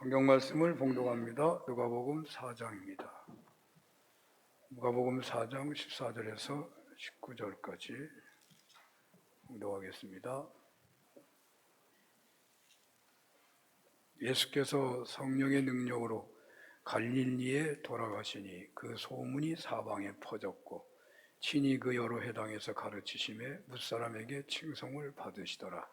성경 말씀을 봉독합니다. 누가복음 4장입니다. 누가복음 4장 14절에서 19절까지 봉독하겠습니다. 예수께서 성령의 능력으로 갈릴리에 돌아가시니 그 소문이 사방에 퍼졌고 친히 그 여러 회당에서 가르치심에 뭇사람에게 칭송을 받으시더라.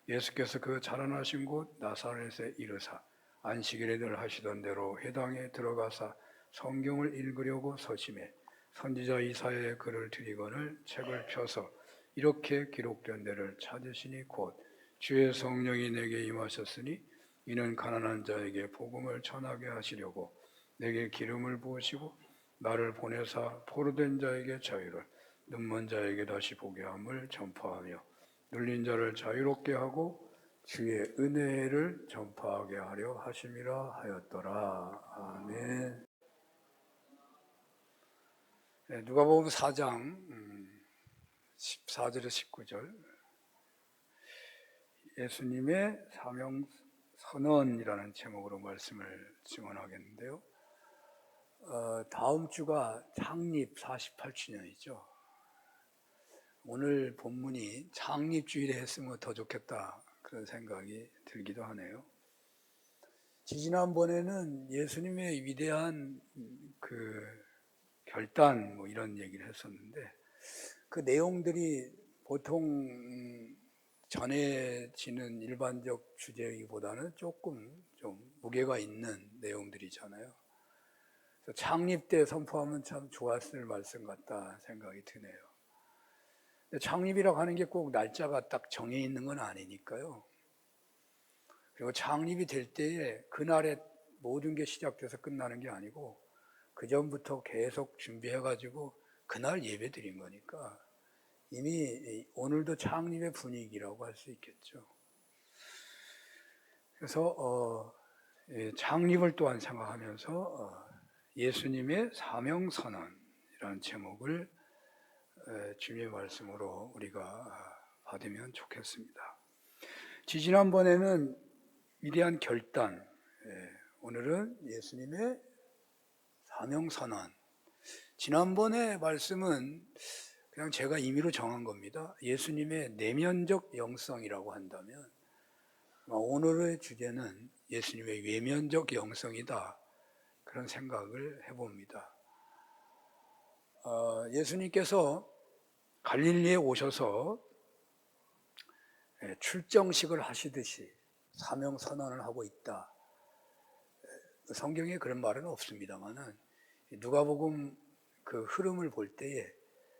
예수께서 그 자라나신 곳 나사렛에 이르사 안식일에들 하시던 대로 회당에 들어가사 성경을 읽으려고 서심해 선지자 이사야의 글을 들이거늘 책을 펴서 이렇게 기록된 데를 찾으시니 곧 주의 성령이 내게 임하셨으니 이는 가난한 자에게 복음을 전하게 하시려고 내게 기름을 부으시고 나를 보내사 포로된 자에게 자유를 눈먼 자에게 다시 보게 함을 전파하며 눌린 자를 자유롭게 하고 주의 은혜를 전파하게 하려 하심이라 하였더라. 아멘. 누가복음 4장 14절에서 19절 예수님의 사명 선언이라는 제목으로 말씀을 증언하겠는데요. 다음 주가 창립 48주년이죠. 오늘 본문이 창립주일에 했으면 더 좋겠다 그런 생각이 들기도 하네요. 지지난번에는 예수님의 위대한 그 결단 이런 얘기를 했었는데 그 내용들이 보통 전해지는 일반적 주제이기보다는 조금 좀 무게가 있는 내용들이잖아요. 그래서 창립 때 선포하면 참 좋았을 말씀 같다 생각이 드네요. 창립이라고 하는 게 꼭 날짜가 딱 정해 있는 건 아니니까요. 그리고 창립이 될 때에 그날에 모든 게 시작돼서 끝나는 게 아니고 그 전부터 계속 준비해가지고 그날 예배 드린 거니까 이미 오늘도 창립의 분위기라고 할 수 있겠죠. 그래서 창립을 또한 생각하면서 예수님의 사명선언이라는 제목을 주님의 말씀으로 우리가 받으면 좋겠습니다. 지난번에는 위대한 결단, 오늘은 예수님의 사명선언. 지난번에 말씀은 그냥 제가 임의로 정한 겁니다. 예수님의 내면적 영성이라고 한다면 오늘의 주제는 예수님의 외면적 영성이다 그런 생각을 해봅니다. 예수님께서 갈릴리에 오셔서 출정식을 하시듯이 사명선언을 하고 있다. 성경에 그런 말은 없습니다만은 누가복음 그 흐름을 볼 때에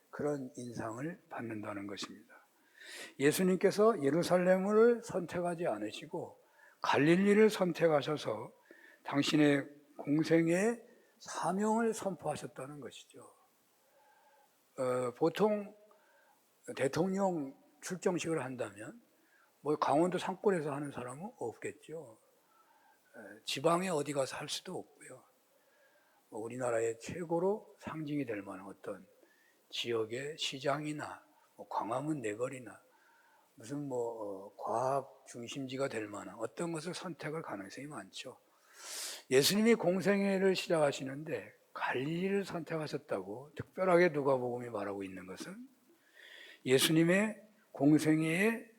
그런 인상을 받는다는 것입니다. 예수님께서 예루살렘을 선택하지 않으시고 갈릴리를 선택하셔서 당신의 공생의 사명을 선포하셨다는 것이죠. 보통 대통령 출정식을 한다면 강원도 산골에서 하는 사람은 없겠죠. 지방에 어디 가서 할 수도 없고요. 우리나라의 최고로 상징이 될 만한 어떤 지역의 시장이나 광화문 내거리나 무슨 과학 중심지가 될 만한 어떤 것을 선택할 가능성이 많죠. 예수님이 공생애를 시작하시는데 갈릴리를 선택하셨다고 특별하게 누가복음이 말하고 있는 것은 예수님의 공생애의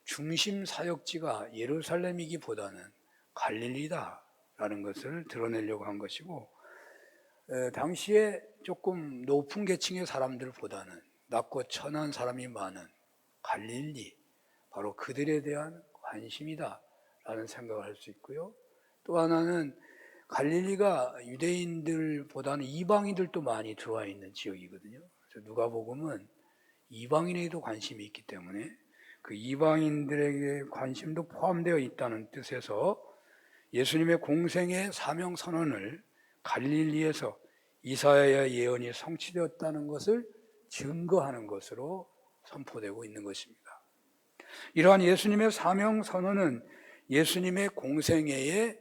중심 사역지가 예루살렘이기보다는 갈릴리다라는 것을 드러내려고 한 것이고, 당시에 조금 높은 계층의 사람들보다는 낮고 천한 사람이 많은 갈릴리, 바로 그들에 대한 관심이다라는 생각을 할 수 있고요. 또 하나는 갈릴리가 유대인들보다는 이방인들도 많이 들어와 있는 지역이거든요. 그래서 누가복음은 이방인에도 관심이 있기 때문에 그 이방인들에게 관심도 포함되어 있다는 뜻에서 예수님의 공생의 사명 선언을 갈릴리에서 이사야의 예언이 성취되었다는 것을 증거하는 것으로 선포되고 있는 것입니다. 이러한 예수님의 사명 선언은 예수님의 공생애의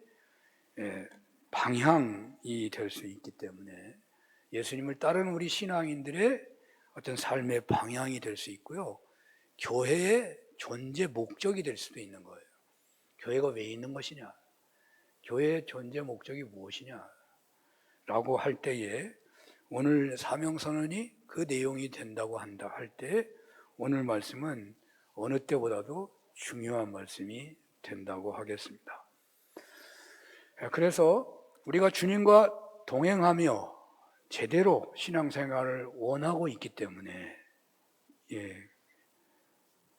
방향이 될 수 있기 때문에 예수님을 따르는 우리 신앙인들의 어떤 삶의 방향이 될 수 있고요. 교회의 존재 목적이 될 수도 있는 거예요. 교회가 왜 있는 것이냐? 교회의 존재 목적이 무엇이냐 라고 할 때에 오늘 사명선언이 그 내용이 된다고 한다 할 때 오늘 말씀은 어느 때보다도 중요한 말씀이 된다고 하겠습니다. 그래서 우리가 주님과 동행하며 제대로 신앙생활을 원하고 있기 때문에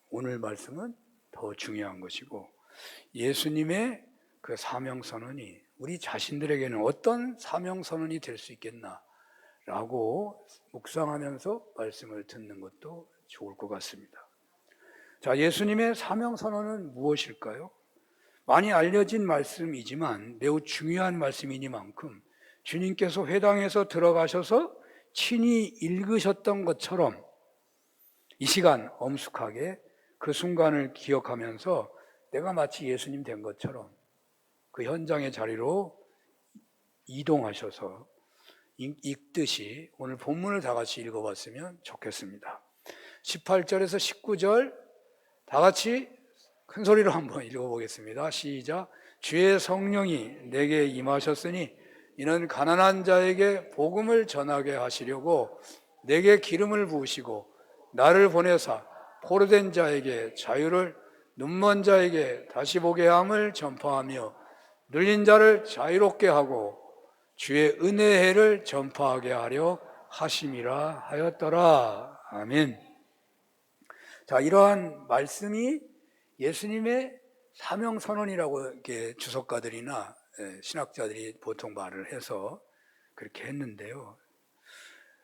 오늘 말씀은 더 중요한 것이고, 예수님의 그 사명선언이 우리 자신들에게는 어떤 사명선언이 될 수 있겠나 라고 묵상하면서 말씀을 듣는 것도 좋을 것 같습니다. 자, 예수님의 사명선언은 무엇일까요? 많이 알려진 말씀이지만 매우 중요한 말씀이니만큼 주님께서 회당에서 들어가셔서 친히 읽으셨던 것처럼 이 시간 엄숙하게 그 순간을 기억하면서 내가 마치 예수님 된 것처럼 그 현장의 자리로 이동하셔서 읽듯이 오늘 본문을 다 같이 읽어봤으면 좋겠습니다. 18절에서 19절 다 같이 큰 소리로 한번 읽어보겠습니다. 시작. 주의 성령이 내게 임하셨으니 이는 가난한 자에게 복음을 전하게 하시려고 내게 기름을 부으시고 나를 보내사 포로된 자에게 자유를, 눈먼 자에게 다시 보게 함을 전파하며 눌린 자를 자유롭게 하고 주의 은혜의 해를 전파하게 하려 하심이라 하였더라. 아멘. 자, 이러한 말씀이 예수님의 사명선언이라고 이렇게 주석가들이나 신학자들이 보통 말을 해서 그렇게 했는데요.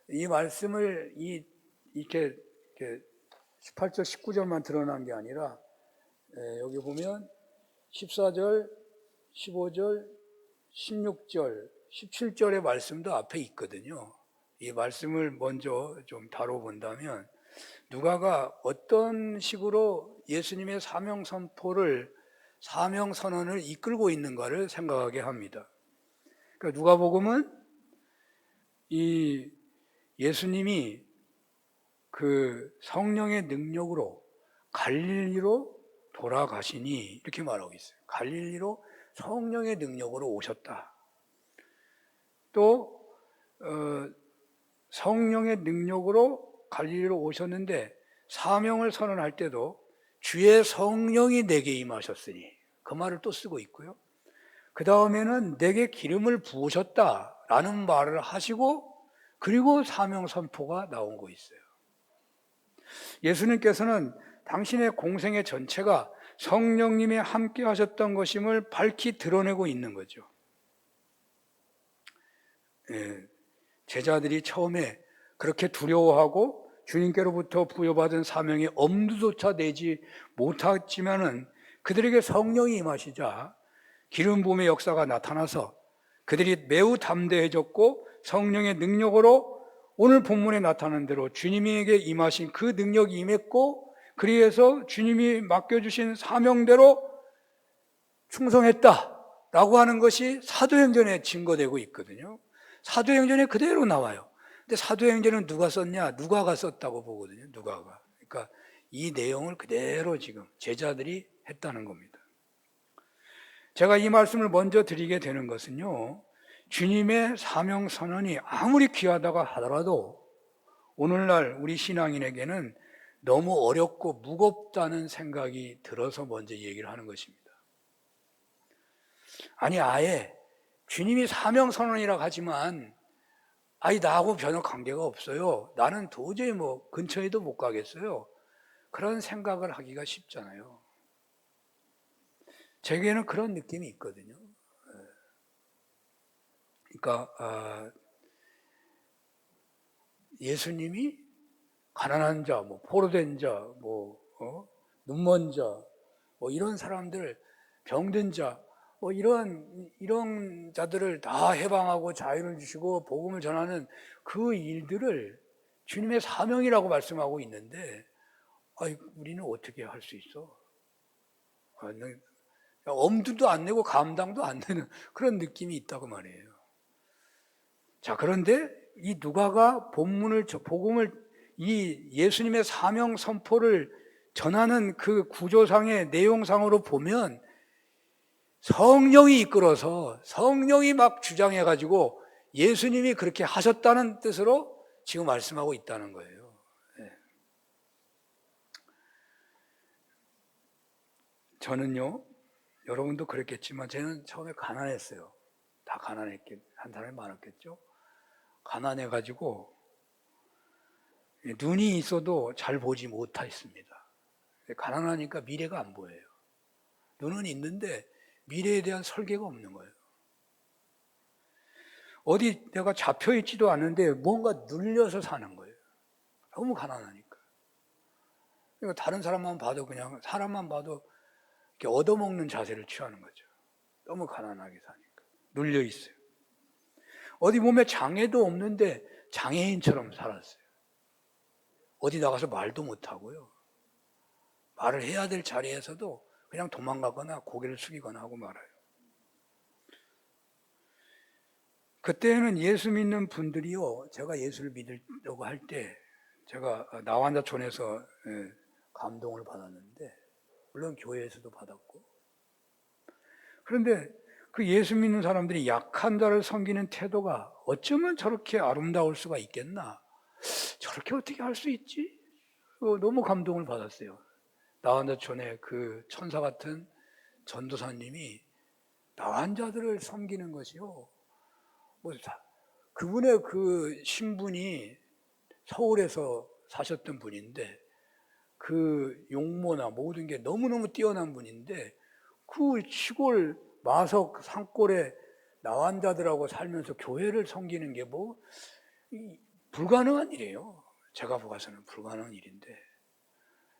이 말씀을 이렇게 18절, 19절만 드러난 게 아니라 여기 보면 14절, 15절, 16절, 17절의 말씀도 앞에 있거든요. 이 말씀을 먼저 좀 다뤄본다면 누가가 어떤 식으로 예수님의 사명선언을 이끌고 있는가를 생각하게 합니다. 그러니까 누가복음은 이 예수님이 그 성령의 능력으로 갈릴리로 돌아가시니 이렇게 말하고 있어요. 갈릴리로 성령의 능력으로 오셨다. 또 성령의 능력으로 갈릴리로 오셨는데 사명을 선언할 때도 주의 성령이 내게 임하셨으니 그 말을 또 쓰고 있고요. 그 다음에는 내게 기름을 부으셨다라는 말을 하시고 그리고 사명 선포가 나온 거 있어요. 예수님께서는 당신의 공생의 전체가 성령님이 함께 하셨던 것임을 밝히 드러내고 있는 거죠. 제자들이 처음에 그렇게 두려워하고 주님께로부터 부여받은 사명에 엄두조차 내지 못했지만은 그들에게 성령이 임하시자 기름 부음의 역사가 나타나서 그들이 매우 담대해졌고 성령의 능력으로 오늘 본문에 나타난 대로 주님에게 임하신 그 능력이 임했고 그리해서 주님이 맡겨주신 사명대로 충성했다라고 하는 것이 사도행전에 증거되고 있거든요. 사도행전에 그대로 나와요. 근데 사도행전은 누가 썼냐? 누가가 썼다고 보거든요. 누가가. 그러니까 이 내용을 그대로 지금 제자들이 했다는 겁니다. 제가 이 말씀을 먼저 드리게 되는 것은요, 주님의 사명선언이 아무리 귀하다고 하더라도 오늘날 우리 신앙인에게는 너무 어렵고 무겁다는 생각이 들어서 먼저 얘기를 하는 것입니다. 아니, 아예 주님이 사명선언이라고 하지만 나하고 전혀 관계가 없어요. 나는 도저히 근처에도 못 가겠어요. 그런 생각을 하기가 쉽잖아요. 제게는 그런 느낌이 있거든요. 그러니까 예수님이 가난한 자, 포로된 자, 눈먼 자, 이런 사람들, 병든 자, 이런 자들을 다 해방하고 자유를 주시고 복음을 전하는 그 일들을 주님의 사명이라고 말씀하고 있는데, 우리는 어떻게 할 수 있어? 엄두도 안 내고 감당도 안 되는 그런 느낌이 있다고 말이에요. 자, 그런데 이 누가가 복음을 이 예수님의 사명 선포를 전하는 그 구조상의 내용상으로 보면 성령이 이끌어서 성령이 막 주장해가지고 예수님이 그렇게 하셨다는 뜻으로 지금 말씀하고 있다는 거예요. 네. 저는요, 여러분도 그랬겠지만 저는 처음에 가난했어요. 다 가난했겠, 한 사람이 많았겠죠. 가난해가지고 눈이 있어도 잘 보지 못했습니다. 가난하니까 미래가 안 보여요. 눈은 있는데 미래에 대한 설계가 없는 거예요. 어디 내가 잡혀 있지도 않은데 뭔가 눌려서 사는 거예요. 너무 가난하니까. 그러니까 다른 사람만 봐도 그냥 사람만 봐도 이렇게 얻어먹는 자세를 취하는 거죠. 너무 가난하게 사니까. 눌려 있어요. 어디 몸에 장애도 없는데 장애인처럼 살았어요. 어디 나가서 말도 못하고요. 말을 해야 될 자리에서도 그냥 도망가거나 고개를 숙이거나 하고 말아요. 그때는 예수 믿는 분들이요, 제가 예수를 믿으려고 할 때 제가 나완자촌에서 감동을 받았는데, 물론 교회에서도 받았고, 그런데 그 예수 믿는 사람들이 약한 자를 섬기는 태도가 어쩌면 저렇게 아름다울 수가 있겠나? 저렇게 어떻게 할 수 있지? 너무 감동을 받았어요. 나완자촌에 그 천사 같은 전도사님이 나환자들을 섬기는 것이요, 그분의 그 신분이 서울에서 사셨던 분인데 그 용모나 모든 게 너무너무 뛰어난 분인데 그 시골 마석 산골에 나환자들하고 살면서 교회를 섬기는 게 불가능한 일이에요. 제가 보아서는 불가능한 일인데,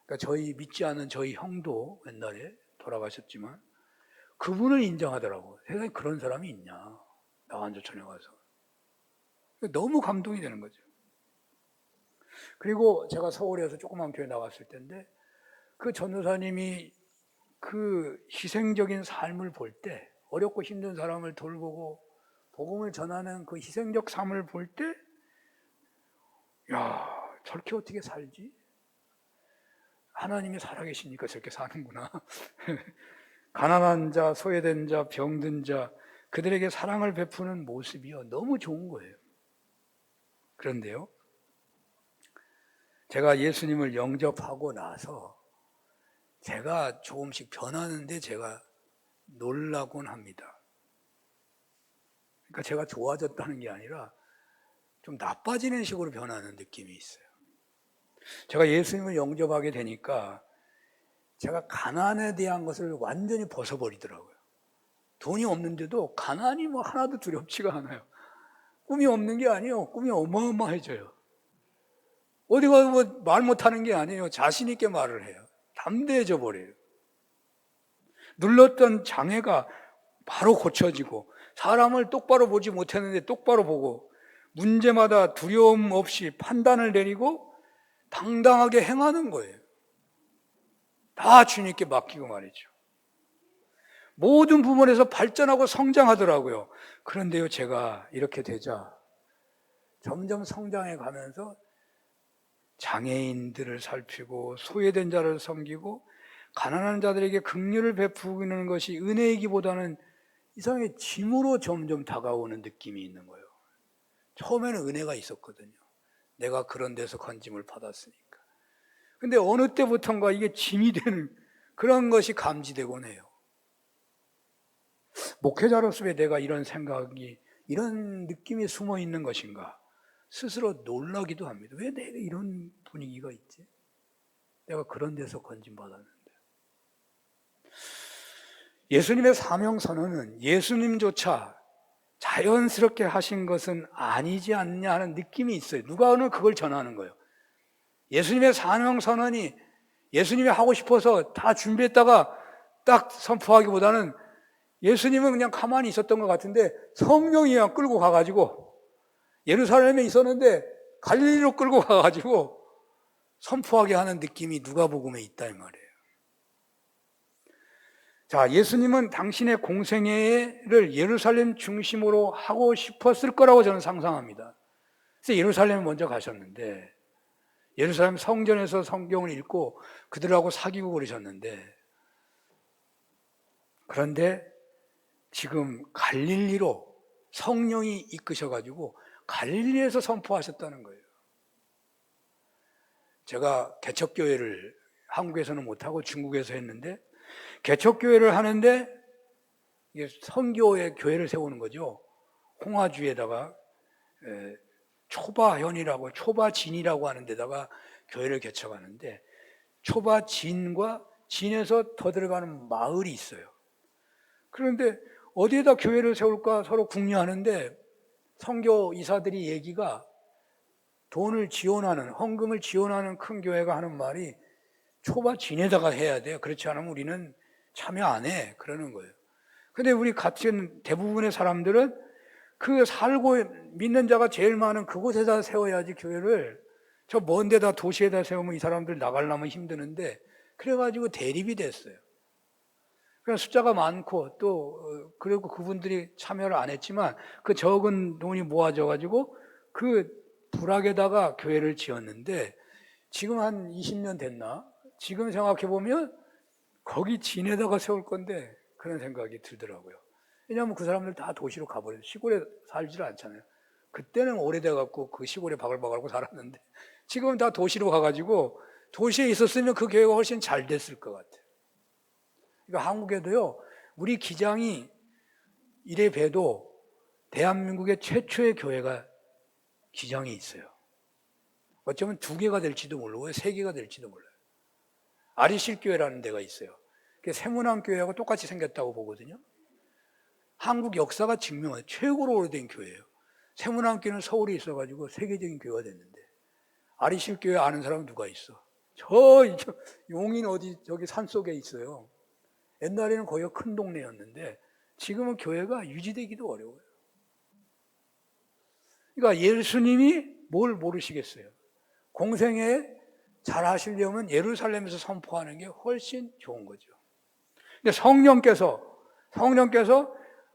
그러니까 저희 믿지 않은 저희 형도 옛날에 돌아가셨지만 그분을 인정하더라고. 세상에 그런 사람이 있냐, 나환자촌에 가서. 너무 감동이 되는 거죠. 그리고 제가 서울에서 조그만 교회 나왔을 때인데 그 전도사님이 그 희생적인 삶을 볼 때, 어렵고 힘든 사람을 돌보고 복음을 전하는 그 희생적 삶을 볼 때, 야, 저렇게 어떻게 살지? 하나님이 살아계시니까 저렇게 사는구나. 가난한 자, 소외된 자, 병든 자, 그들에게 사랑을 베푸는 모습이요, 너무 좋은 거예요. 그런데요, 제가 예수님을 영접하고 나서 제가 조금씩 변하는데 제가 놀라곤 합니다. 그러니까 제가 좋아졌다는 게 아니라 좀 나빠지는 식으로 변하는 느낌이 있어요. 제가 예수님을 영접하게 되니까 제가 가난에 대한 것을 완전히 벗어버리더라고요. 돈이 없는데도 가난이 하나도 두렵지가 않아요. 꿈이 없는 게 아니에요. 꿈이 어마어마해져요. 어디 가서 말 못하는 게 아니에요. 자신 있게 말을 해요. 담대해져 버려요. 눌렀던 장애가 바로 고쳐지고, 사람을 똑바로 보지 못했는데 똑바로 보고, 문제마다 두려움 없이 판단을 내리고 당당하게 행하는 거예요. 다 주님께 맡기고 말이죠. 모든 부분에서 발전하고 성장하더라고요. 그런데요, 제가 이렇게 되자 점점 성장해 가면서 장애인들을 살피고 소외된 자를 섬기고 가난한 자들에게 긍휼을 베푸는 것이 은혜이기보다는 이상하게 짐으로 점점 다가오는 느낌이 있는 거예요. 처음에는 은혜가 있었거든요. 내가 그런 데서 건짐을 받았으니까. 근데 어느 때부턴가 이게 짐이 되는 그런 것이 감지되곤 해요. 목회자로서 왜 내가 이런 생각이, 이런 느낌이 숨어 있는 것인가? 스스로 놀라기도 합니다. 왜 내가 이런 분위기가 있지? 내가 그런 데서 건짐받았는데. 예수님의 사명선언은 예수님조차 자연스럽게 하신 것은 아니지 않냐 하는 느낌이 있어요. 누가 오늘 그걸 전하는 거예요. 예수님의 사명선언이 예수님이 하고 싶어서 다 준비했다가 딱 선포하기보다는 예수님은 그냥 가만히 있었던 것 같은데 성령이 그냥 끌고 가가지고, 예루살렘에 있었는데 갈릴리로 끌고 가가지고 선포하게 하는 느낌이 누가복음에 있다 이 말이에요. 자, 예수님은 당신의 공생애를 예루살렘 중심으로 하고 싶었을 거라고 저는 상상합니다. 그래서 예루살렘에 먼저 가셨는데, 예루살렘 성전에서 성경을 읽고 그들하고 사귀고 그러셨는데, 그런데 지금 갈릴리로 성령이 이끄셔가지고 갈릴리에서 선포하셨다는 거예요. 제가 개척교회를 한국에서는 못하고 중국에서 했는데, 개척교회를 하는데 이게 선교의 교회를 세우는 거죠. 홍화주에다가 초바현이라고, 초바진이라고 하는 데다가 교회를 개척하는데, 초바진과 진에서 더 들어가는 마을이 있어요. 그런데 어디에다 교회를 세울까 서로 궁리하는데, 선교 이사들이 얘기가, 돈을 지원하는, 헌금을 지원하는 큰 교회가 하는 말이 초바진에다가 해야 돼요. 그렇지 않으면 우리는 참여 안 해. 그러는 거예요. 근데 우리 같은 대부분의 사람들은 그 살고 믿는 자가 제일 많은 그곳에다 세워야지 교회를, 저 먼 데다 도시에다 세우면 이 사람들 나가려면 힘드는데, 그래가지고 대립이 됐어요. 그래서 숫자가 많고 또 그리고 그분들이 참여를 안 했지만 그 적은 돈이 모아져가지고 그 불악에다가 교회를 지었는데, 지금 한 20년 됐나? 지금 생각해보면 거기 진에다가 세울 건데 그런 생각이 들더라고요. 왜냐하면 그 사람들 다 도시로 가버려요. 시골에 살지를 않잖아요. 그때는 오래돼갖고 그 시골에 바글바글하고 살았는데 지금은 다 도시로 가가지고, 도시에 있었으면 그 교회가 훨씬 잘 됐을 것 같아요. 그러니까 한국에도요, 우리 기장이 이래 봬도 대한민국의 최초의 교회가 기장이 있어요. 어쩌면 2개가 될지도 모르고 3개가 될지도 몰라요. 아리실교회라는 데가 있어요. 세문안교회하고 똑같이 생겼다고 보거든요. 한국 역사가 증명해요. 최고로 오래된 교회예요. 세문안교회는 서울에 있어가지고 세계적인 교회가 됐는데, 아리실교회 아는 사람 누가 있어? 저 용인 어디 저기 산속에 있어요. 옛날에는 거기가 큰 동네였는데 지금은 교회가 유지되기도 어려워요. 그러니까 예수님이 뭘 모르시겠어요? 공생에 잘 하시려면 예루살렘에서 선포하는 게 훨씬 좋은 거죠. 근데 성령께서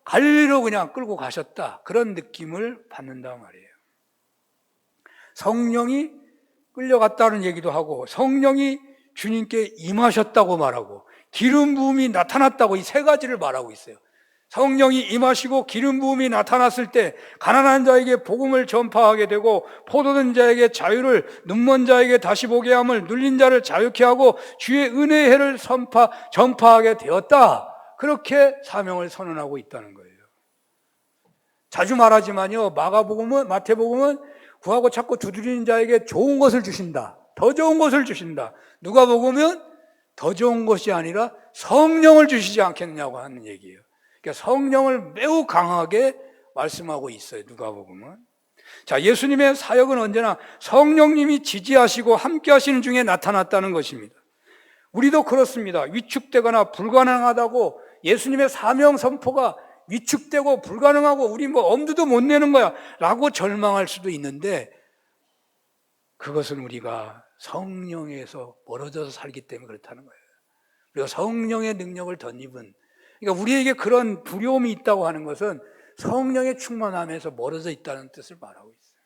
갈릴리로 그냥 끌고 가셨다, 그런 느낌을 받는단 말이에요. 성령이 끌려갔다는 얘기도 하고, 성령이 주님께 임하셨다고 말하고, 기름 부음이 나타났다고, 이 3가지를 말하고 있어요. 성령이 임하시고 기름 부음이 나타났을 때 가난한 자에게 복음을 전파하게 되고, 포도된 자에게 자유를, 눈먼 자에게 다시 보게 함을, 눌린 자를 자유케 하고 주의 은혜의 해를 전파하게 되었다. 그렇게 사명을 선언하고 있다는 거예요. 자주 말하지만요, 마태복음은 구하고 찾고 두드리는 자에게 좋은 것을 주신다. 더 좋은 것을 주신다. 누가복음은 더 좋은 것이 아니라 성령을 주시지 않겠느냐고 하는 얘기예요. 그러니까 성령을 매우 강하게 말씀하고 있어요, 누가복음은. 자, 예수님의 사역은 언제나 성령님이 지지하시고 함께 하시는 중에 나타났다는 것입니다. 우리도 그렇습니다. 위축되거나 불가능하다고, 예수님의 사명 선포가 위축되고 불가능하고 우리 엄두도 못 내는 거야 라고 절망할 수도 있는데, 그것은 우리가 성령에서 멀어져서 살기 때문에 그렇다는 거예요. 우리가 성령의 능력을 덧입은, 그러니까 우리에게 그런 두려움이 있다고 하는 것은 성령의 충만함에서 멀어져 있다는 뜻을 말하고 있어요.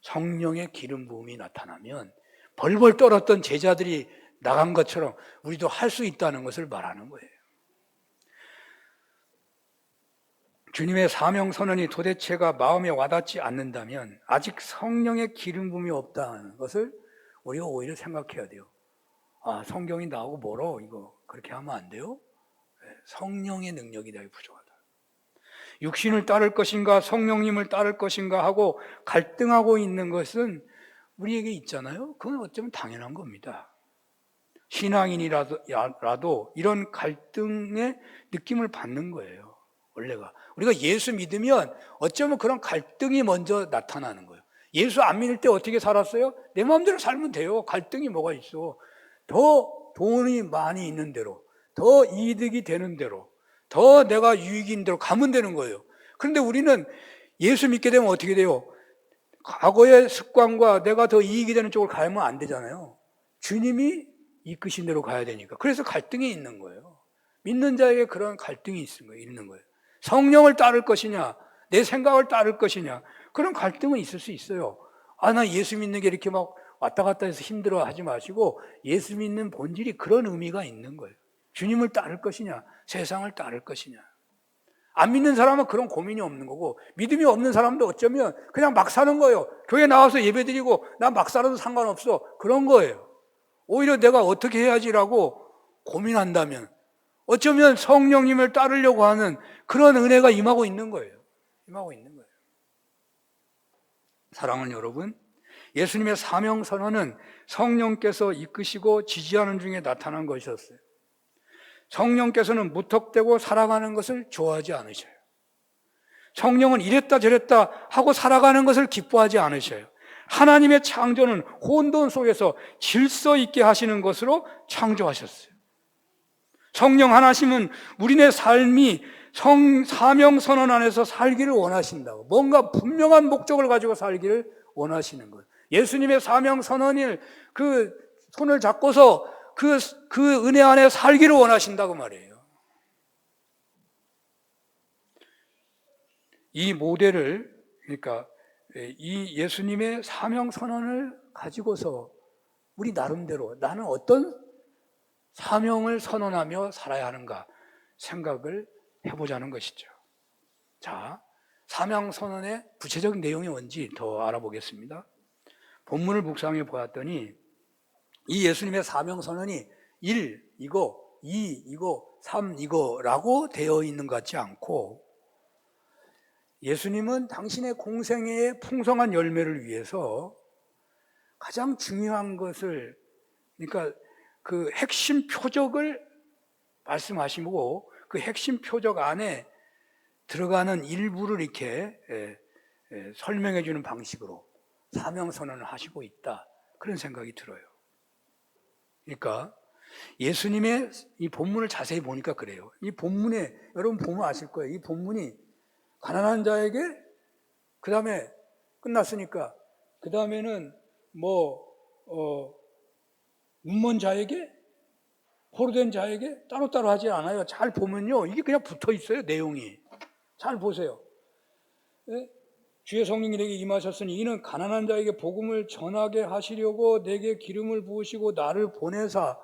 성령의 기름 부음이 나타나면 벌벌 떨었던 제자들이 나간 것처럼 우리도 할 수 있다는 것을 말하는 거예요. 주님의 사명 선언이 도대체가 마음에 와닿지 않는다면 아직 성령의 기름 부음이 없다는 것을 우리가 오히려 생각해야 돼요. 아, 성경이 나하고 멀어, 이거 그렇게 하면 안 돼요? 성령의 능력이 나에게 부족하다. 육신을 따를 것인가 성령님을 따를 것인가 하고 갈등하고 있는 것은 우리에게 있잖아요. 그건 어쩌면 당연한 겁니다. 신앙인이라도 이런 갈등의 느낌을 받는 거예요, 원래가. 우리가 예수 믿으면 어쩌면 그런 갈등이 먼저 나타나는 거예요. 예수 안 믿을 때 어떻게 살았어요? 내 마음대로 살면 돼요. 갈등이 뭐가 있어? 더 돈이 많이 있는 대로, 더 이득이 되는 대로, 더 내가 유익인 대로 가면 되는 거예요. 그런데 우리는 예수 믿게 되면 어떻게 돼요? 과거의 습관과 내가 더 이익이 되는 쪽으로 가면 안 되잖아요. 주님이 이끄신 대로 가야 되니까. 그래서 갈등이 있는 거예요. 믿는 자에게 그런 갈등이 있는 거예요. 성령을 따를 것이냐, 내 생각을 따를 것이냐, 그런 갈등은 있을 수 있어요. 아, 나 예수 믿는 게 이렇게 막 왔다 갔다 해서 힘들어 하지 마시고, 예수 믿는 본질이 그런 의미가 있는 거예요. 주님을 따를 것이냐, 세상을 따를 것이냐. 안 믿는 사람은 그런 고민이 없는 거고, 믿음이 없는 사람도 어쩌면 그냥 막 사는 거예요. 교회 나와서 예배 드리고 나 막 살아도 상관없어. 그런 거예요. 오히려 내가 어떻게 해야지라고 고민한다면 어쩌면 성령님을 따르려고 하는 그런 은혜가 임하고 있는 거예요. 임하고 있는 거예요. 사랑하는 여러분, 예수님의 사명 선언은 성령께서 이끄시고 지지하는 중에 나타난 것이었어요. 성령께서는 무턱대고 살아가는 것을 좋아하지 않으셔요. 성령은 이랬다 저랬다 하고 살아가는 것을 기뻐하지 않으셔요. 하나님의 창조는 혼돈 속에서 질서 있게 하시는 것으로 창조하셨어요. 성령 하나님은 우리네 삶이 사명 선언 안에서 살기를 원하신다고, 뭔가 분명한 목적을 가지고 살기를 원하시는 거예요. 예수님의 사명 선언을 그 손을 잡고서 그 은혜 안에 살기를 원하신다고 말이에요. 이 모델을, 그러니까 이 예수님의 사명 선언을 가지고서 우리 나름대로 나는 어떤 사명을 선언하며 살아야 하는가 생각을 해보자는 것이죠. 자, 사명 선언의 구체적인 내용이 뭔지 더 알아보겠습니다. 본문을 묵상해 보았더니 이 예수님의 사명 선언이 1 이거, 2 이거, 3 이거라고 되어 있는 것 같지 않고, 예수님은 당신의 공생애의 풍성한 열매를 위해서 가장 중요한 것을, 그러니까 그 핵심 표적을 말씀하시고 그 핵심 표적 안에 들어가는 일부를 이렇게 설명해 주는 방식으로 사명 선언을 하시고 있다, 그런 생각이 들어요. 그러니까 예수님의 이 본문을 자세히 보니까 그래요. 이 본문에, 여러분 보면 아실 거예요. 이 본문이 가난한 자에게, 그 다음에 끝났으니까 그 다음에는 눈먼 자에게, 포로된 자에게 따로따로 하지 않아요. 잘 보면요, 이게 그냥 붙어 있어요. 내용이 잘 보세요. 네? 주의 성령이 내게 임하셨으니 이는 가난한 자에게 복음을 전하게 하시려고 내게 기름을 부으시고 나를 보내사,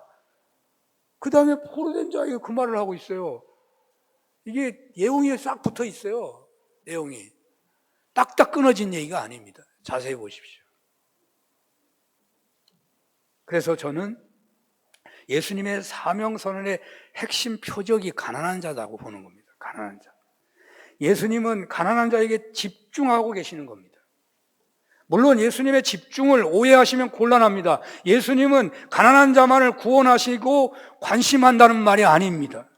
그 다음에 포로된 자에게 그 말을 하고 있어요. 이게 내용이 싹 붙어 있어요. 내용이 딱딱 끊어진 얘기가 아닙니다. 자세히 보십시오. 그래서 저는 예수님의 사명 선언의 핵심 표적이 가난한 자라고 보는 겁니다. 가난한 자. 예수님은 가난한 자에게 집중하고 계시는 겁니다. 물론 예수님의 집중을 오해하시면 곤란합니다. 예수님은 가난한 자만을 구원하시고 관심한다는 말이 아닙니다.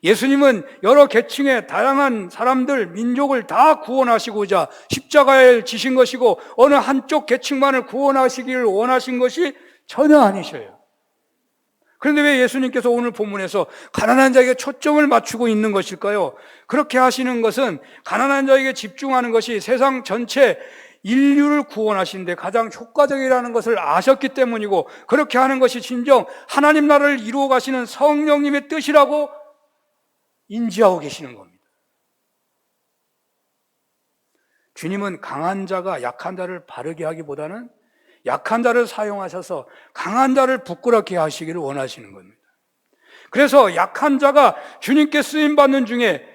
예수님은 여러 계층의 다양한 사람들, 민족을 다 구원하시고자 십자가에 지신 것이고 어느 한쪽 계층만을 구원하시기를 원하신 것이 전혀 아니셔요. 그런데 왜 예수님께서 오늘 본문에서 가난한 자에게 초점을 맞추고 있는 것일까요? 그렇게 하시는 것은 가난한 자에게 집중하는 것이 세상 전체 인류를 구원하시는데 가장 효과적이라는 것을 아셨기 때문이고, 그렇게 하는 것이 진정 하나님 나라를 이루어 가시는 성령님의 뜻이라고 인지하고 계시는 겁니다. 주님은 강한 자가 약한 자를 바르게 하기보다는 약한 자를 사용하셔서 강한 자를 부끄럽게 하시기를 원하시는 겁니다. 그래서 약한 자가 주님께 쓰임받는 중에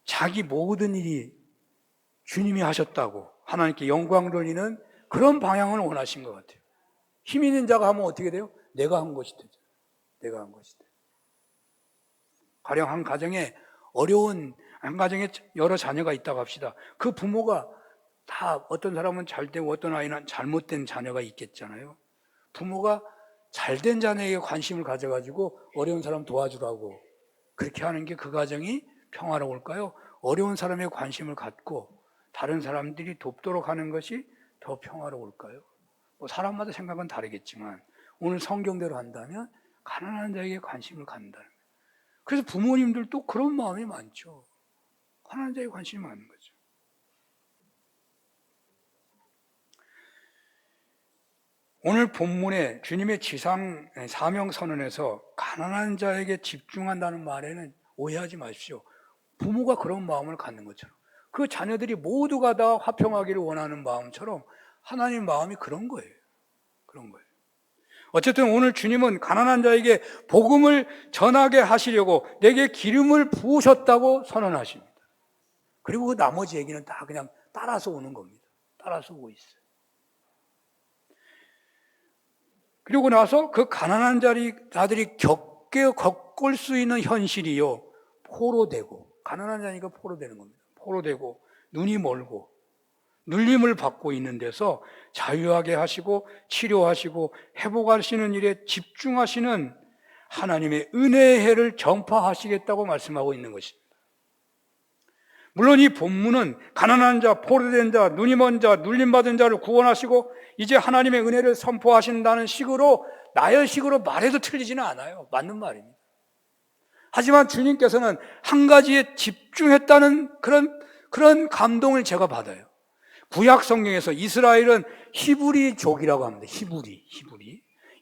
자기 모든 일이 주님이 하셨다고 하나님께 영광 돌리는 그런 방향을 원하신 것 같아요. 힘 있는 자가 하면 어떻게 돼요? 내가 한 것이 되죠. 내가 한 것이 돼요. 가령 한 가정에 여러 자녀가 있다고 합시다. 그 부모가 다, 어떤 사람은 잘되고 어떤 아이는 잘못된 자녀가 있겠잖아요. 부모가 잘된 자녀에게 관심을 가져가지고 어려운 사람 도와주라고 그렇게 하는 게 그 가정이 평화로울까요? 어려운 사람에 관심을 갖고 다른 사람들이 돕도록 하는 것이 더 평화로울까요? 사람마다 생각은 다르겠지만 오늘 성경대로 한다면 가난한 자에게 관심을 갖는다는 거예요. 그래서 부모님들도 그런 마음이 많죠. 가난한 자에게 관심이 많은 거죠. 오늘 본문에 주님의 지상 사명 선언에서 가난한 자에게 집중한다는 말에는 오해하지 마십시오. 부모가 그런 마음을 갖는 것처럼, 그 자녀들이 모두가 다 화평하기를 원하는 마음처럼 하나님 마음이 그런 거예요. 그런 거예요. 어쨌든 오늘 주님은 가난한 자에게 복음을 전하게 하시려고 내게 기름을 부으셨다고 선언하십니다. 그리고 그 나머지 얘기는 다 그냥 따라서 오는 겁니다. 따라서 오고 있어요. 그리고 나서 그 가난한 자들이 겪을 수 있는 현실이요, 포로되고, 가난한 자니까 포로되는 겁니다. 포로되고 눈이 멀고 눌림을 받고 있는 데서 자유하게 하시고 치료하시고 회복하시는 일에 집중하시는 하나님의 은혜의 해를 전파하시겠다고 말씀하고 있는 것입니다. 물론 이 본문은 가난한 자, 포로된 자, 눈이 먼 자, 눌림받은 자를 구원하시고 이제 하나님의 은혜를 선포하신다는 식으로 나열식으로 말해도 틀리지는 않아요. 맞는 말입니다. 하지만 주님께서는 한 가지에 집중했다는 그런 감동을 제가 받아요. 구약 성경에서 이스라엘은 히브리족이라고 합니다. 히브리.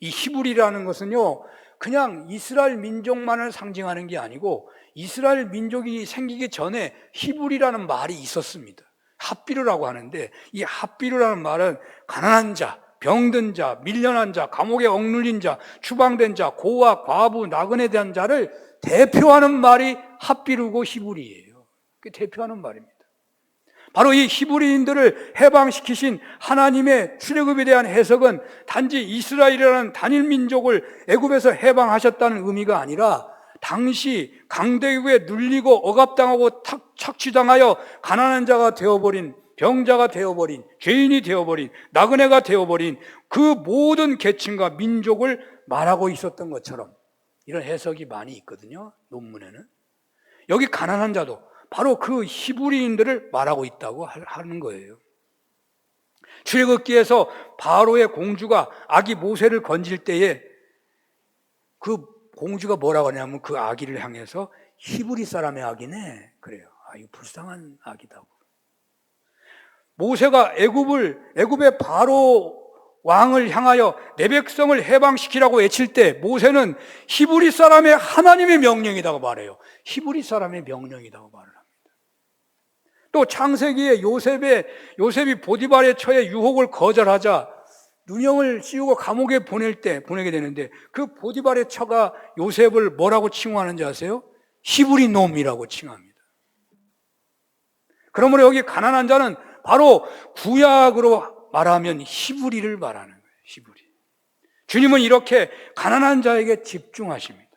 이 히브리라는 것은요, 그냥 이스라엘 민족만을 상징하는 게 아니고 이스라엘 민족이 생기기 전에 히브리라는 말이 있었습니다. 핫비르라고 하는데 이 핫비르라는 말은 가난한 자, 병든 자, 밀련한 자, 감옥에 억눌린 자, 추방된 자, 고아, 과부, 나그네 대한 자를 대표하는 말이 핫비르고 히브리예요. 그게 대표하는 말입니다. 바로 이 히브리인들을 해방시키신 하나님의 출애굽에 대한 해석은 단지 이스라엘이라는 단일 민족을 애굽에서 해방하셨다는 의미가 아니라 당시 강대국에 눌리고 억압당하고 착취당하여 가난한 자가 되어버린, 병자가 되어버린, 죄인이 되어버린, 나그네가 되어버린 그 모든 계층과 민족을 말하고 있었던 것처럼 이런 해석이 많이 있거든요. 논문에는. 여기 가난한 자도 바로 그 히브리인들을 말하고 있다고 하는 거예요. 출애굽기에서 바로의 공주가 아기 모세를 건질 때에 그 공주가 뭐라고 하냐면 그 아기를 향해서 히브리 사람의 아기네 그래요. 이거 불쌍한 아기다고. 모세가 애굽의 바로 왕을 향하여 내 백성을 해방시키라고 외칠 때 모세는 히브리 사람의 하나님의 명령이라고 말해요. 히브리 사람의 명령이라고 말을 합니다. 또 창세기에 요셉이 보디발의 처에 유혹을 거절하자 누명을 씌우고 감옥에 보내게 되는데 그 보디발의 처가 요셉을 뭐라고 칭호하는지 아세요? 히브리 놈이라고 칭합니다. 그러므로 여기 가난한 자는 바로 구약으로 말하면 히브리를 말하는 거예요. 히브리. 주님은 이렇게 가난한 자에게 집중하십니다.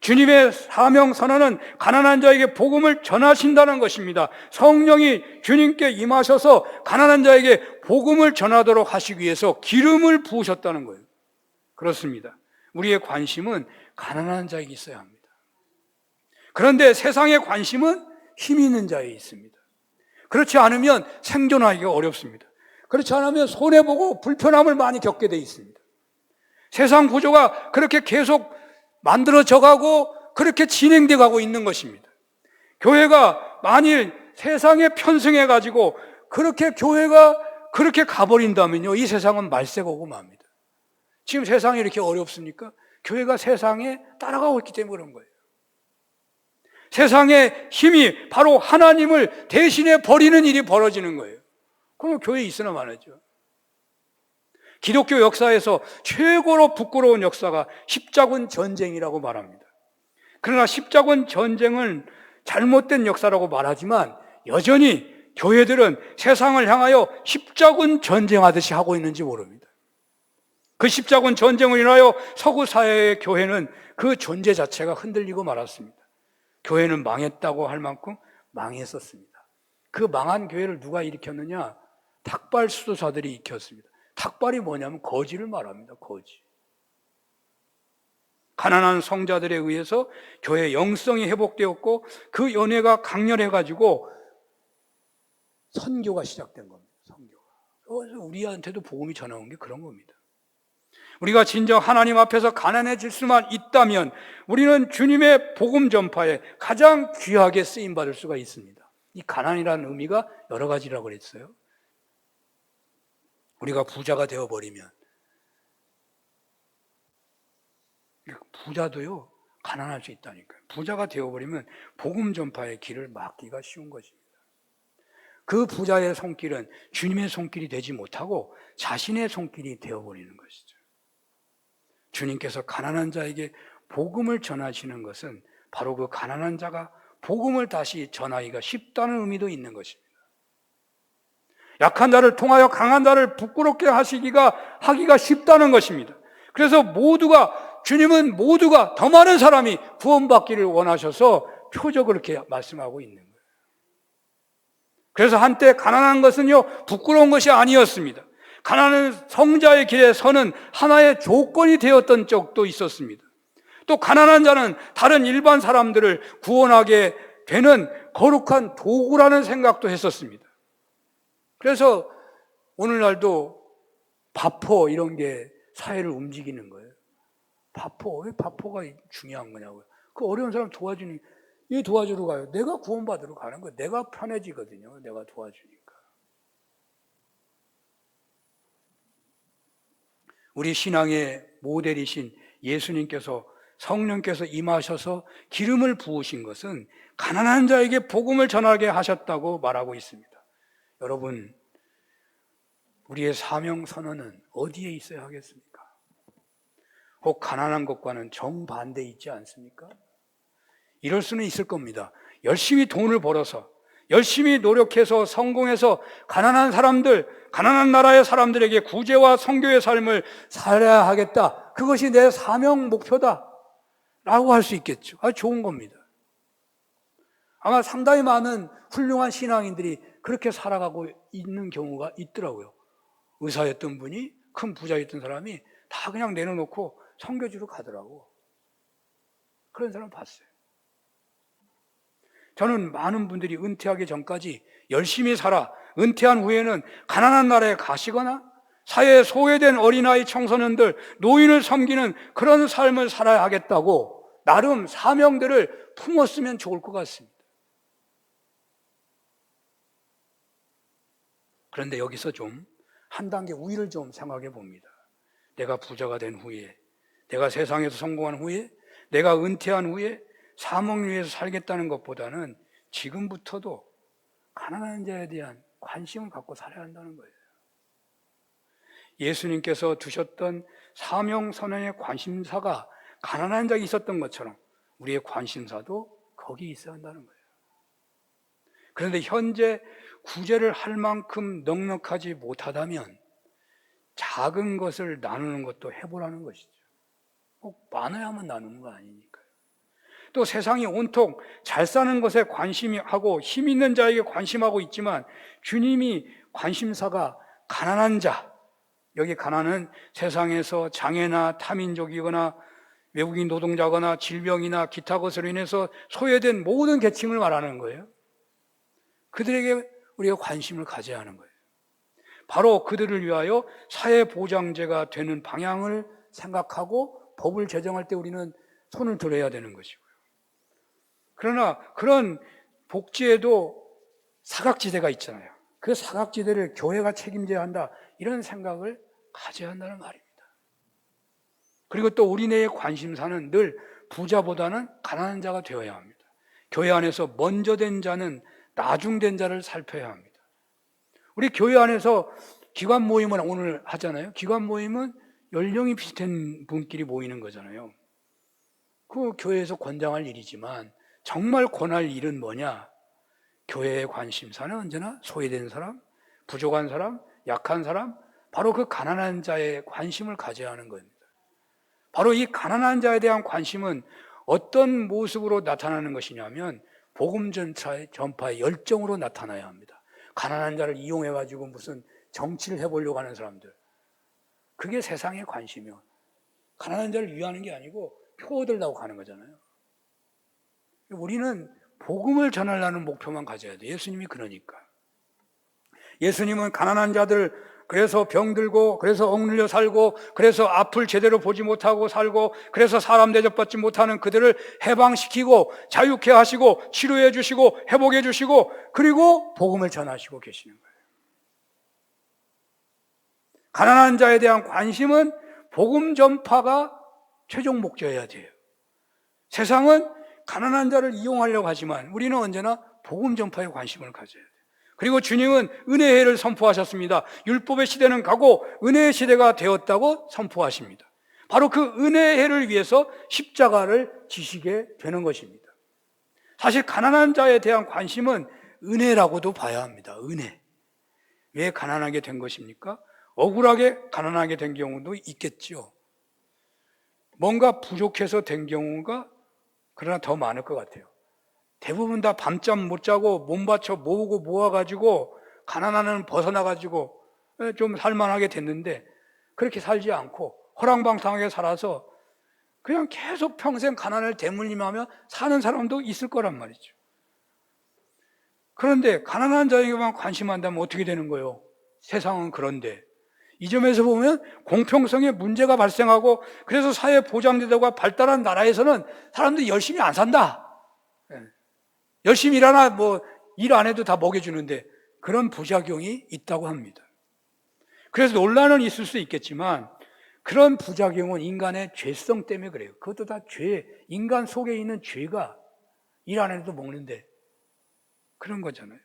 주님의 사명 선언은 가난한 자에게 복음을 전하신다는 것입니다. 성령이 주님께 임하셔서 가난한 자에게 복음을 전하도록 하시기 위해서 기름을 부으셨다는 거예요. 그렇습니다. 우리의 관심은 가난한 자에게 있어야 합니다. 그런데 세상의 관심은 힘 있는 자에 있습니다. 그렇지 않으면 생존하기가 어렵습니다. 그렇지 않으면 손해보고 불편함을 많이 겪게 돼 있습니다. 세상 구조가 그렇게 계속 만들어져 가고 그렇게 진행돼 가고 있는 것입니다. 교회가 만일 세상에 편승해 가지고 교회가 그렇게 가버린다면요, 이 세상은 말세가 오고 맙니다. 지금 세상이 이렇게 어렵습니까? 교회가 세상에 따라가고 있기 때문에 그런 거예요. 세상의 힘이 바로 하나님을 대신해 버리는 일이 벌어지는 거예요. 그럼 교회에 있으나 마나죠. 기독교 역사에서 최고로 부끄러운 역사가 십자군 전쟁이라고 말합니다. 그러나 십자군 전쟁은 잘못된 역사라고 말하지만 여전히 교회들은 세상을 향하여 십자군 전쟁하듯이 하고 있는지 모릅니다. 그 십자군 전쟁을 인하여 서구 사회의 교회는 그 존재 자체가 흔들리고 말았습니다. 교회는 망했다고 할 만큼 망했었습니다. 그 망한 교회를 누가 일으켰느냐? 닭발 수도사들이 일으켰습니다. 닭발이 뭐냐면 거지를 말합니다. 거지. 가난한 성자들에 의해서 교회의 영성이 회복되었고 그 연회가 강렬해가지고 선교가 시작된 겁니다. 선교가. 그래서 우리한테도 복음이 전해온 게 그런 겁니다. 우리가 진정 하나님 앞에서 가난해질 수만 있다면 우리는 주님의 복음 전파에 가장 귀하게 쓰임받을 수가 있습니다. 이 가난이라는 의미가 여러 가지라고 그랬어요. 우리가 부자가 되어버리면 부자도요 가난할 수 있다니까요. 부자가 되어버리면 복음 전파의 길을 막기가 쉬운 것입니다. 그 부자의 손길은 주님의 손길이 되지 못하고 자신의 손길이 되어버리는 것이죠. 주님께서 가난한 자에게 복음을 전하시는 것은 바로 그 가난한 자가 복음을 다시 전하기가 쉽다는 의미도 있는 것입니다. 약한 자를 통하여 강한 자를 부끄럽게 하기가 쉽다는 것입니다. 그래서 주님은 모두가 더 많은 사람이 구원받기를 원하셔서 표적을 이렇게 말씀하고 있는 거예요. 그래서 한때 가난한 것은요, 부끄러운 것이 아니었습니다. 가난한 성자의 길에 서는 하나의 조건이 되었던 적도 있었습니다. 또 가난한 자는 다른 일반 사람들을 구원하게 되는 거룩한 도구라는 생각도 했었습니다. 그래서 오늘날도 바포 이런 게 사회를 움직이는 거예요. 왜 바포가 중요한 거냐고요. 그 어려운 사람 도와주러 가요. 내가 구원받으러 가는 거예요. 내가 편해지거든요. 내가 도와주니까. 우리 신앙의 모델이신 예수님께서 성령께서 임하셔서 기름을 부으신 것은 가난한 자에게 복음을 전하게 하셨다고 말하고 있습니다. 여러분, 우리의 사명 선언은 어디에 있어야 하겠습니까? 혹 가난한 것과는 정반대 있지 않습니까? 이럴 수는 있을 겁니다. 열심히 돈을 벌어서 열심히 노력해서 성공해서 가난한 나라의 사람들에게 구제와 선교의 삶을 살아야 하겠다. 그것이 내 사명 목표다. 라고 할 수 있겠죠. 좋은 겁니다. 아마 상당히 많은 훌륭한 신앙인들이 그렇게 살아가고 있는 경우가 있더라고요. 의사였던 분이, 큰 부자였던 사람이 다 그냥 내려놓고 선교지로 가더라고. 그런 사람 봤어요. 저는 많은 분들이 은퇴하기 전까지 열심히 살아 은퇴한 후에는 가난한 나라에 가시거나 사회에 소외된 어린아이 청소년들, 노인을 섬기는 그런 삶을 살아야 하겠다고 나름 사명들을 품었으면 좋을 것 같습니다. 그런데 여기서 좀 한 단계 위를 좀 생각해 봅니다. 내가 부자가 된 후에, 내가 세상에서 성공한 후에, 내가 은퇴한 후에 사명을 위해서 살겠다는 것보다는 지금부터도 가난한 자에 대한 관심을 갖고 살아야 한다는 거예요. 예수님께서 두셨던 사명 선언의 관심사가 가난한 자에 있었던 것처럼 우리의 관심사도 거기 있어야 한다는 거예요. 그런데 현재 구제를 할 만큼 넉넉하지 못하다면 작은 것을 나누는 것도 해보라는 것이죠. 꼭 많아야만 나누는 거 아니니까요. 또 세상이 온통 잘 사는 것에 관심하고 힘 있는 자에게 관심하고 있지만 주님이 관심사가 가난한 자, 여기 가난은 세상에서 장애나 타민족이거나 외국인 노동자거나 질병이나 기타 것으로 인해서 소외된 모든 계층을 말하는 거예요. 그들에게 우리가 관심을 가져야 하는 거예요. 바로 그들을 위하여 사회보장제가 되는 방향을 생각하고 법을 제정할 때 우리는 손을 들어야 되는 것이고요. 그러나 그런 복지에도 사각지대가 있잖아요. 그 사각지대를 교회가 책임져야 한다, 이런 생각을 가져야 한다는 말입니다. 그리고 또 우리네의 관심사는 늘 부자보다는 가난한 자가 되어야 합니다. 교회 안에서 먼저 된 자는 나중된 자를 살펴야 합니다. 우리 교회 안에서 기관 모임을 오늘 하잖아요. 기관 모임은 연령이 비슷한 분끼리 모이는 거잖아요. 그 교회에서 권장할 일이지만 정말 권할 일은 뭐냐? 교회의 관심사는 언제나 소외된 사람, 부족한 사람, 약한 사람, 바로 그 가난한 자의 관심을 가져야 하는 겁니다. 바로 이 가난한 자에 대한 관심은 어떤 모습으로 나타나는 것이냐면 복음 전파의 열정으로 나타나야 합니다. 가난한 자를 이용해가지고 무슨 정치를 해보려고 하는 사람들, 그게 세상의 관심이요. 가난한 자를 위하는 게 아니고 표 얻으려고 가는 거잖아요. 우리는 복음을 전하려는 목표만 가져야 돼요. 예수님이 그러니까. 예수님은 가난한 자들, 그래서 병들고, 그래서 억눌려 살고, 그래서 앞을 제대로 보지 못하고 살고, 그래서 사람 대접받지 못하는 그들을 해방시키고 자유케 하시고 치료해 주시고 회복해 주시고, 그리고 복음을 전하시고 계시는 거예요. 가난한 자에 대한 관심은 복음 전파가 최종 목적이어야 돼요. 세상은 가난한 자를 이용하려고 하지만 우리는 언제나 복음 전파에 관심을 가져야 돼요. 그리고 주님은 은혜의 해를 선포하셨습니다. 율법의 시대는 가고 은혜의 시대가 되었다고 선포하십니다. 바로 그 은혜의 해를 위해서 십자가를 지시게 되는 것입니다. 사실 가난한 자에 대한 관심은 은혜라고도 봐야 합니다. 은혜. 왜 가난하게 된 것입니까? 억울하게 가난하게 된 경우도 있겠죠. 뭔가 부족해서 된 경우가 그러나 더 많을 것 같아요. 대부분 다 밤잠 못 자고 몸 바쳐 모으고 모아가지고 가난하는 벗어나가지고 좀 살만하게 됐는데 그렇게 살지 않고 허랑방탕하게 살아서 그냥 계속 평생 가난을 대물림하며 사는 사람도 있을 거란 말이죠. 그런데 가난한 자에게만 관심한다면 어떻게 되는 거예요? 세상은 그런데 이 점에서 보면 공평성에 문제가 발생하고 그래서 사회 보장제도가 발달한 나라에서는 사람들이 열심히 안 산다. 열심히 일하나 뭐 일 안 해도 다 먹여주는데 그런 부작용이 있다고 합니다. 그래서 논란은 있을 수 있겠지만 그런 부작용은 인간의 죄성 때문에 그래요. 그것도 다 죄, 인간 속에 있는 죄가 일 안 해도 먹는데 그런 거잖아요.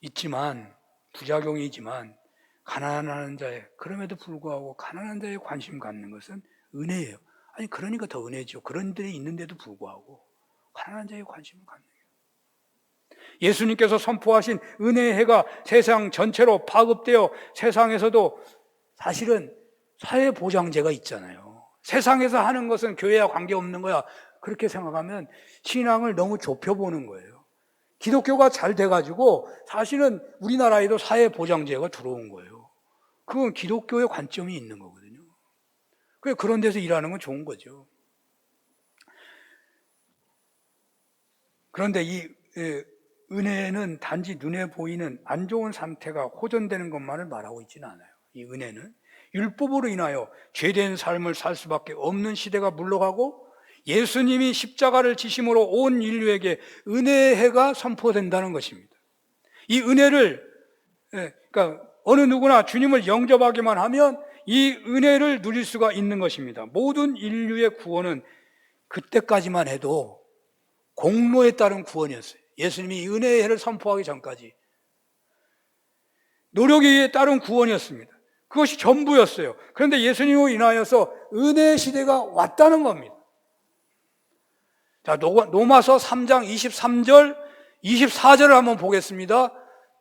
있지만 부작용이지만 가난한 자의 그럼에도 불구하고 가난한 자에 관심 갖는 것은 은혜예요. 아니 그러니까 더 은혜죠. 그런 데에 있는데도 불구하고 가난한 자에 관심을 갖는 거예요. 예수님께서 선포하신 은혜의 해가 세상 전체로 파급되어 세상에서도 사실은 사회보장제가 있잖아요. 세상에서 하는 것은 교회와 관계없는 거야. 그렇게 생각하면 신앙을 너무 좁혀보는 거예요. 기독교가 잘 돼가지고 사실은 우리나라에도 사회보장제가 들어온 거예요. 그건 기독교의 관점이 있는 거거든요. 그런 데서 일하는 건 좋은 거죠. 그런데 이 은혜는 단지 눈에 보이는 안 좋은 상태가 호전되는 것만을 말하고 있지는 않아요. 이 은혜는 율법으로 인하여 죄된 삶을 살 수밖에 없는 시대가 물러가고 예수님이 십자가를 지심으로 온 인류에게 은혜의 해가 선포된다는 것입니다. 이 은혜를 그러니까 어느 누구나 주님을 영접하기만 하면 이 은혜를 누릴 수가 있는 것입니다. 모든 인류의 구원은 그때까지만 해도 공로에 따른 구원이었어요. 예수님이 이 은혜의 해를 선포하기 전까지 노력에 따른 구원이었습니다. 그것이 전부였어요. 그런데 예수님으로 인하여서 은혜의 시대가 왔다는 겁니다. 자, 로마서 3장 23절, 24절을 한번 보겠습니다.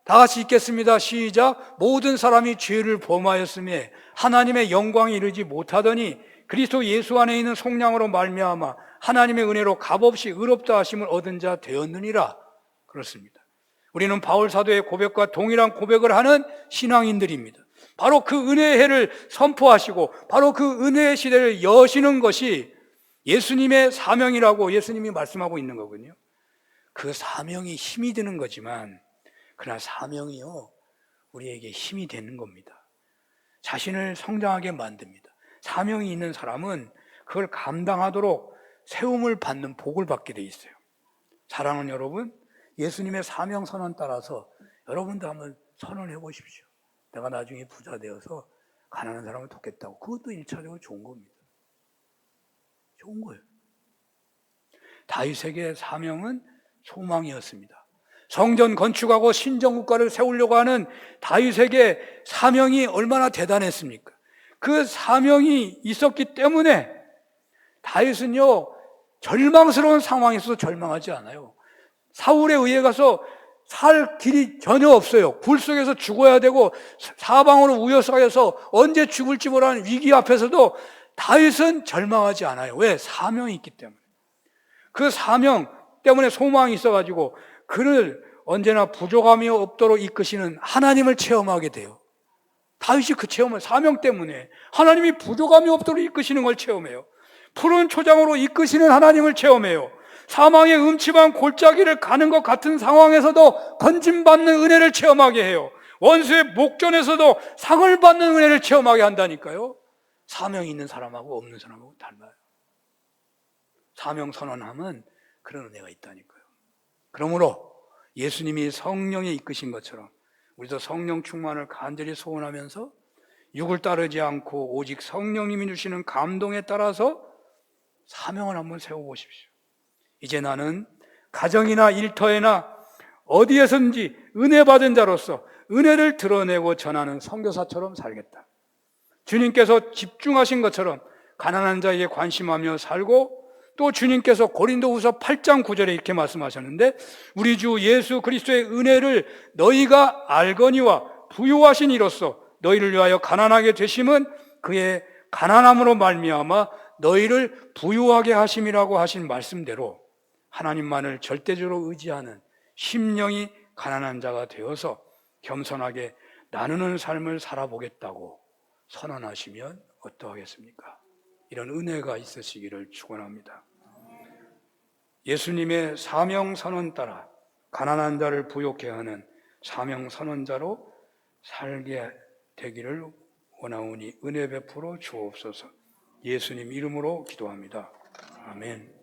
다 같이 읽겠습니다. 시작. 모든 사람이 죄를 범하였음에 하나님의 영광에 이르지 못하더니 그리스도 예수 안에 있는 속량으로 말미암아 하나님의 은혜로 값없이 의롭다 하심을 얻은 자 되었느니라. 그렇습니다. 우리는 바울 사도의 고백과 동일한 고백을 하는 신앙인들입니다. 바로 그 은혜의 해를 선포하시고 바로 그 은혜의 시대를 여시는 것이 예수님의 사명이라고 예수님이 말씀하고 있는 거군요. 그 사명이 힘이 드는 거지만 그러나 사명이요 우리에게 힘이 되는 겁니다. 자신을 성장하게 만듭니다. 사명이 있는 사람은 그걸 감당하도록 세움을 받는 복을 받게 돼 있어요. 사랑하는 여러분, 예수님의 사명 선언 따라서 여러분도 한번 선언해 보십시오. 내가 나중에 부자 되어서 가난한 사람을 돕겠다고. 그것도 1차적으로 좋은 겁니다. 좋은 거예요. 다윗에게 사명은 소망이었습니다. 성전 건축하고 신정국가를 세우려고 하는 다윗에게 사명이 얼마나 대단했습니까? 그 사명이 있었기 때문에 다윗은요 절망스러운 상황에서도 절망하지 않아요. 사울에 의해 가서 살 길이 전혀 없어요. 굴 속에서 죽어야 되고 사방으로 우여싸여서 언제 죽을지 모르는 위기 앞에서도 다윗은 절망하지 않아요. 왜? 사명이 있기 때문에. 그 사명 때문에 소망이 있어가지고 그를 언제나 부족함이 없도록 이끄시는 하나님을 체험하게 돼요. 다윗이 그 체험을 사명 때문에 하나님이 부족함이 없도록 이끄시는 걸 체험해요. 푸른 초장으로 이끄시는 하나님을 체험해요. 사망의 음침한 골짜기를 가는 것 같은 상황에서도 건짐받는 은혜를 체험하게 해요. 원수의 목전에서도 상을 받는 은혜를 체험하게 한다니까요. 사명이 있는 사람하고 없는 사람하고 달라요. 사명 선언하면 그런 은혜가 있다니까요. 그러므로 예수님이 성령에 이끄신 것처럼 우리도 성령 충만을 간절히 소원하면서 육을 따르지 않고 오직 성령님이 주시는 감동에 따라서 사명을 한번 세워보십시오. 이제 나는 가정이나 일터에나 어디에선지 은혜 받은 자로서 은혜를 드러내고 전하는 선교사처럼 살겠다. 주님께서 집중하신 것처럼 가난한 자에게 관심하며 살고, 또 주님께서 고린도후서 8장 9절에 이렇게 말씀하셨는데, 우리 주 예수 그리스도의 은혜를 너희가 알거니와 부유하신 이로써 너희를 위하여 가난하게 되심은 그의 가난함으로 말미암아 너희를 부유하게 하심이라고 하신 말씀대로 하나님만을 절대적으로 의지하는 심령이 가난한 자가 되어서 겸손하게 나누는 삶을 살아보겠다고 선언하시면 어떠하겠습니까? 이런 은혜가 있으시기를 축원합니다. 예수님의 사명 선언 따라 가난한 자를 부욕해 하는 사명 선언자로 살게 되기를 원하오니 은혜 베풀어 주옵소서. 예수님 이름으로 기도합니다. 아멘.